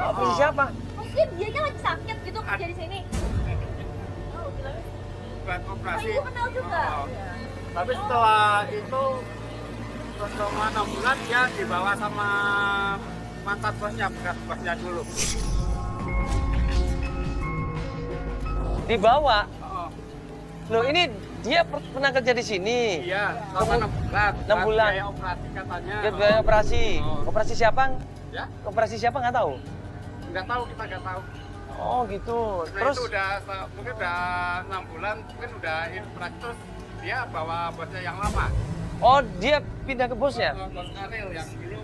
Operasi siapa? Maksudnya dianya lagi sakit gitu kerja di sini. Oh, bilangnya. Buat Oh, operasi. ibu kenal juga. Oh. Ya. Tapi setelah itu selama 6 bulan dia dibawa sama mantan bosnya, bekas bosnya dulu. Dibawa. Oh, Loh ini dia pernah kerja di sini. iya, selama 6 bulan. 6 bulan. Biaya operasi katanya. Dia biaya operasi. Oh. Operasi siapa? Ya, Operasi siapa nggak tahu. nggak tahu, kita nggak tahu. Oh gitu. Nah, Terus itu udah mungkin udah 6 bulan, mungkin udah operasi terus dia bawa bosnya yang lama. oh dia pindah ke bosnya. Bos Ariel yang dulu.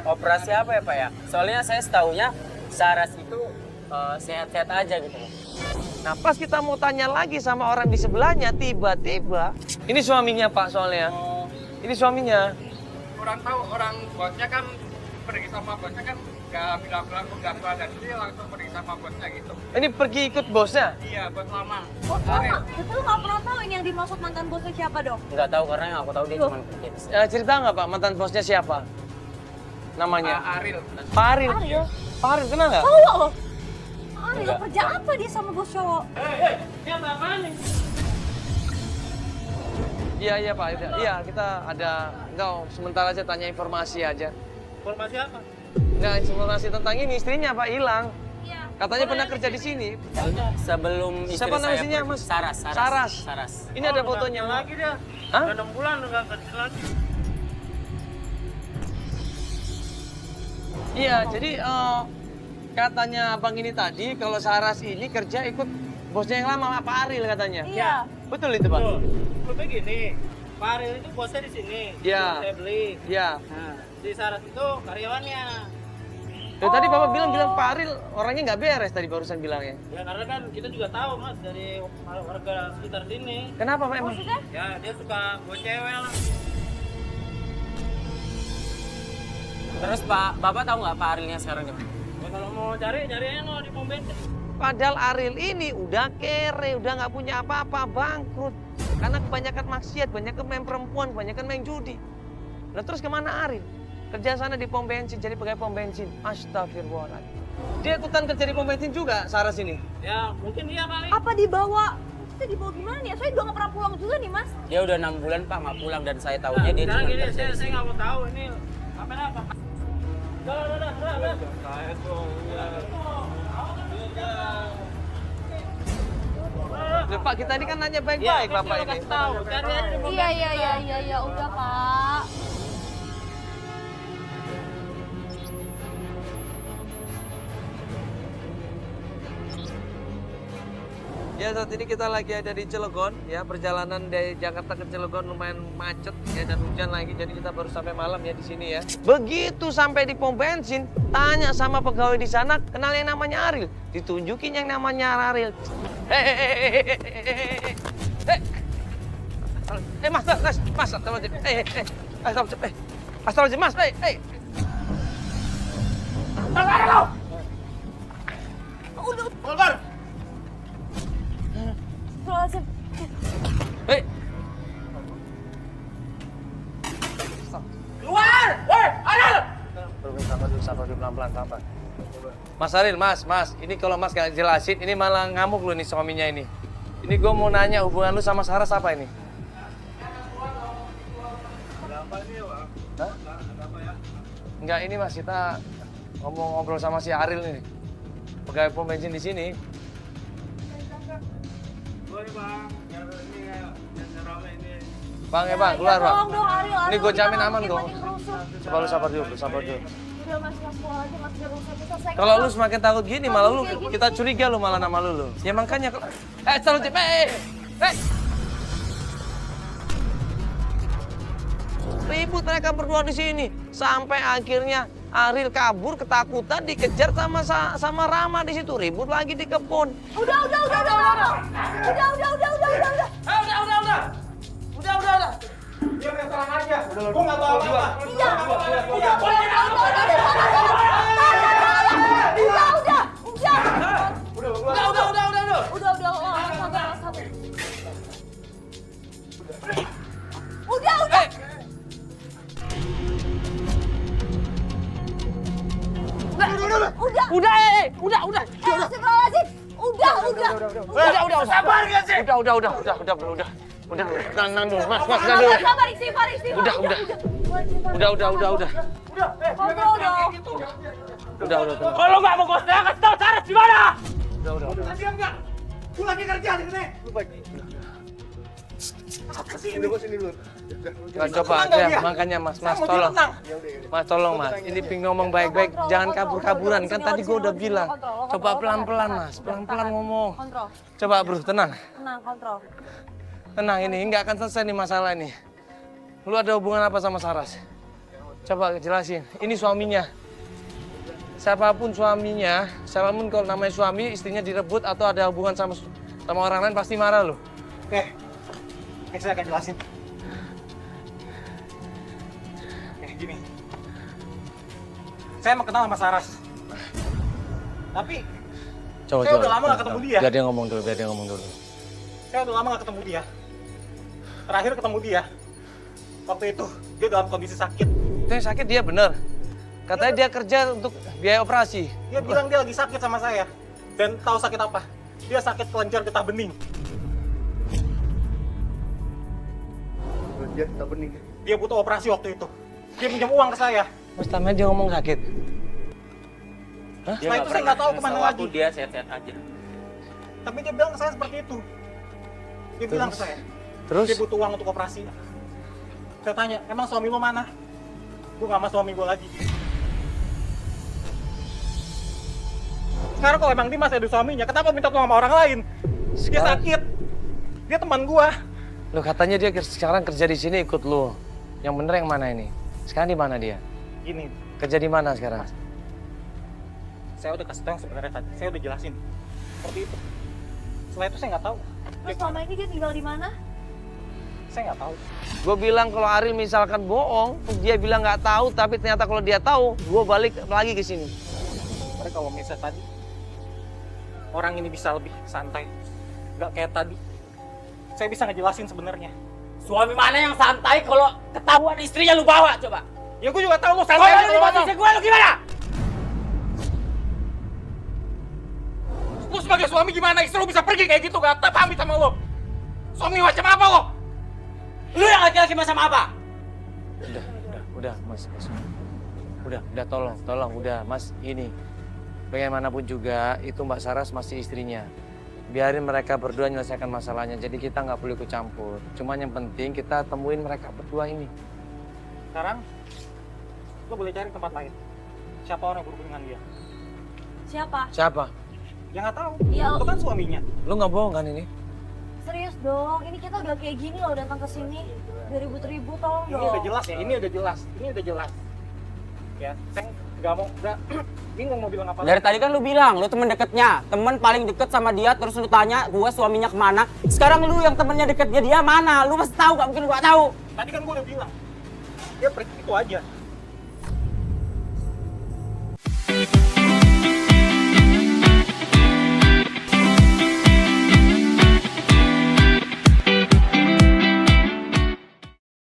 Operasi apa ya Pak ya? Soalnya saya setahunya Saras itu sehat-sehat aja gitu. Nah pas kita mau tanya lagi sama orang di sebelahnya, tiba-tiba ini suaminya Pak soalnya. Oh, Ini suaminya. kurang tahu, orang bosnya kan pergi sama bosnya kan nggak bilang-bilang nggak ada, dia langsung pergi sama bosnya gitu. Ini pergi ikut bosnya. Iya, bos lama. Bos lama. Itu lu nggak pernah tahu ini yang dimaksud mantan bosnya siapa dong? Nggak tahu karena yang aku tahu dia Loh. cuma kerja di sini. Cerita nggak Pak mantan bosnya siapa? Namanya? Ariel. Pak Aril. Ariel. Pak Aril kenal nggak? Tahu loh. Ariel Enggak. kerja apa dia sama bos cowok? Iya Pak. Iya kita ada. Enggak sementara aja tanya informasi aja. Informasi apa? Enggak informasi tentang ini istrinya Pak hilang. Iya. Katanya pernah kerja di sini. Sebelum istri Siapa nama saya istrinya, pergi- Mas? Saras. Saras. Ini ada fotonya. Lagi dia. Hah? Udah 6 bulan nggak kerja lagi. Iya, jadi katanya abang ini tadi kalau Saras ini kerja ikut bosnya yang lama Pak Aril katanya. Iya. Betul itu Pak? Betul gini. Pak Ariel itu bosnya di sini. Iya. Saya beli. Iya. Nah, si Saras itu karyawannya. Ya, tadi Bapak bilang Pak Aril orangnya nggak beres tadi barusan bilangnya. Ya karena kan kita juga tahu Mas dari warga sekitar sini. Kenapa Pak emang? Maksudnya? Ya dia suka bawa cewek lah. Terus Pak, Bapak tahu nggak Pak Arilnya sekarang di mana? Ya, kalau mau cari aja no di pom bensin. Padahal Aril ini udah kere, udah nggak punya apa-apa, bangkrut. Karena kebanyakan maksiat, banyak main perempuan, banyak main judi. Nah terus kemana Aril? Kerja sana di pom bensin, jadi pegawai pom bensin. Astagfirullahaladzim. Dia ikutan kerja di pom bensin juga, Saras ini. Ya mungkin iya kali. Apa dibawa? Maksudnya dibawa gimana nih? Saya juga nggak pernah pulang juga nih mas. Dia udah 6 bulan Pak nggak pulang dan saya tahunya dia Sekarang cuma gini, kerja. saya nggak mau tahu ini apa. Udah. Saya tuh. Loh, Pak, kita ini kan nanya baik-baik Bapak ini. Tahu, cari aja di pom Iya, udah pak. Ya saat ini kita lagi ada di Cilegon, ya perjalanan dari Jakarta ke Cilegon lumayan macet ya dan hujan lagi, jadi kita baru sampai malam ya di sini ya. Begitu sampai di pom bensin, tanya sama pegawai di sana, kenal yang namanya Aril, ditunjukin yang namanya Aril. Mas, astagfirullahaladzim, mas, Udah, Keluar. Astagfirullahaladzim. Keluar. Woi, Ariel. Sabar dulu, pelan-pelan, sabar. Mas Aril, mas, ini kalau mas gak jelasin, ini malah ngamuk lu nih suaminya ini. Ini gue mau nanya hubungan lu sama Saras apa ini? Hah? Enggak, ini mas, kita ngomong ngobrol sama si Aril nih. Pegawai pom bensin di sini. Boleh bang, biar ini ya, biar rame ini. Bang, bang, keluar bang. Tolong dong Ariel. Ini gue jamin aman kok. Makin rusuh. Sabar dulu, sabar dulu. Udah mas keluar aja mas, biar urusan kita selesai. Kalau lu semakin takut gini, malah lu kita curiga lu malah nama lu. Ya makanya, astagfirullahaladzim, ribut mereka berdua di sini sampai akhirnya Aril kabur ketakutan dikejar sama Rama di situ, ribut lagi di kebun. Udah. Dia udah tenang aja. Gua nggak tahu apa. Iya. Udah. Udah. Udah Udah. Sabar gak sih? Udah. Tenang dulu, Mas, tenang dulu. Sabar, istighfar. Udah. Kontrol dong. Udah, tenang. Kalau nggak mau gue kasih tahu Saras di mana? Udah. Nanti enggak. Gue lagi kerja di sini. Sini dulu. Nggak, coba ya, makanya Mas tolong. Mas tolong Mas, ini ping ngomong baik-baik, jangan kabur-kaburan. Kan tadi gue udah bilang. Coba pelan-pelan Mas, pelan-pelan ngomong. Kontrol. Coba bro, tenang. Tenang, kontrol. Tenang, ini nggak akan selesai nih masalah ini. Lu ada hubungan apa sama Saras? Coba jelasin, ini suaminya. Siapapun suaminya, siapapun kalau namanya suami, istrinya direbut atau ada hubungan sama orang lain pasti marah loh. Oke, saya akan jelasin. Gini, saya mau kenal sama Saras. Tapi saya udah lama gak ketemu dia. Biar dia ngomong dulu. Saya udah lama gak ketemu dia. Terakhir ketemu dia, waktu itu dia dalam kondisi sakit. Itu yang sakit dia bener. Katanya dia kerja untuk biaya operasi. Dia bilang dia lagi sakit sama saya. Dan tahu sakit apa? Dia sakit kelenjar getah bening. Kelenjar getah bening? Dia butuh operasi waktu itu. Dia pinjam uang ke saya. Pertama dia ngomong sakit. Hah? Setelah itu saya nggak tahu kemana lagi. Dia sehat-sehat aja. Tapi dia bilang ke saya seperti itu. Dia bilang ke saya. Terus? Dia butuh uang untuk operasi. Saya tanya, emang suami lo mana? Gue nggak sama suami gue lagi. Sekarang kalau emang dia masih ada suaminya, kenapa minta tolong sama orang lain? Dia sakit. Dia teman gue. Lo katanya dia sekarang kerja di sini ikut lo. Yang bener yang mana ini? Sekarang di mana dia? Gini, Kerja di mana sekarang? saya udah kasih tahu yang sebenarnya tadi. Saya udah jelasin. Seperti itu. Setelah itu saya nggak tahu. Terus selama ini dia tinggal di mana? Saya nggak tahu. Gue bilang kalau Ariel misalkan bohong, dia bilang nggak tahu, tapi ternyata kalau dia tahu, gue balik lagi ke sini. Mereka kalau misalnya tadi, orang ini bisa lebih santai. Nggak kayak tadi. Saya bisa ngejelasin sebenarnya. Suami mana yang santai kalau ketahuan istrinya lu bawa coba? Ya gue juga tahu lo Kalau santai. lu kalau bawa ngomong. istri gue lu gimana? Lu sebagai suami gimana? Istri lu bisa pergi kayak gitu, gak pamit sama lo. Suami macam apa lo? Lu yang laki-laki macam apa? Udah, Mas. Udah, tolong, udah, Mas. Ini, bagaimanapun juga, itu Mbak Saras masih istrinya. Biarin mereka berdua menyelesaikan masalahnya, jadi kita nggak perlu ikut campur. Cuman yang penting kita temuin mereka berdua ini. Sekarang, lo boleh cari tempat lain. Siapa orang yang berhubungan dia? Siapa? Ya nggak tahu. Ya. Itu kan suaminya. Lu nggak bohong kan ini? Serius dong, ini kita udah kayak gini loh datang ke sini. Ribut-ribut tolong Ini dong. udah jelas ya. Ini udah jelas. Ya, saya nggak mau, udah bingung mau bilang apa. Dari tadi kan lu bilang, lu temen deketnya. Temen paling deket sama dia, terus lu tanya gua suaminya kemana. Sekarang lu yang temennya deketnya dia mana? Lu pasti tahu, gak mungkin gua tahu. Tadi kan gue udah bilang. Dia pergi itu aja.